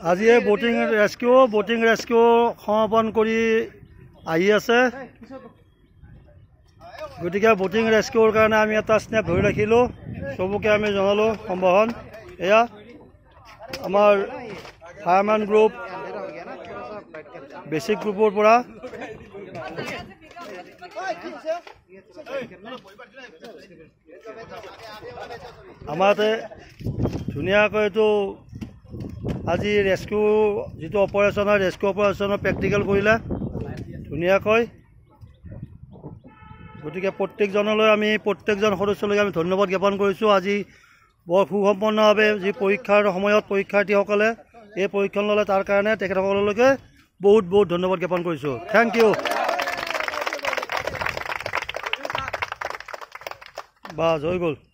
আজি এই boating rescue সমাপন কৰি আহি আছে গতিকে বটিং ৰেস্কিউৰ কাৰণে আমি এটা স্নেপ ধৰি ৰাখিলোঁ চবকে আমি জনালোঁ সম্ভাষণ এয়া আমাৰ ফায়াৰমেন গ্ৰুপ বেছিক গ্ৰুপৰ পৰা আমাৰ ইয়াতে ধুনীয়াকৈ এইটো আজি ৰেস্কিউ যিটো অপাৰেশ্যন হয় ৰেস্কিউ অপাৰেশ্যনৰ প্ৰেক্টিকেল কৰিলে ধুনীয়াকৈ গতিকে প্ৰত্যেকজন সদস্যলৈকে আমি ধন্যবাদ জ্ঞাপন কৰিছোঁ আজি বৰ সুসম্পন্নভাৱে যি পৰীক্ষাৰ সময়ত পৰীক্ষাৰ্থীসকলে এই পৰীক্ষণ ল'লে তাৰ কাৰণে তেখেতসকললৈকে বহুত ধন্যবাদ জ্ঞাপন কৰিছোঁ থেংক ইউ বা জয় গ'ল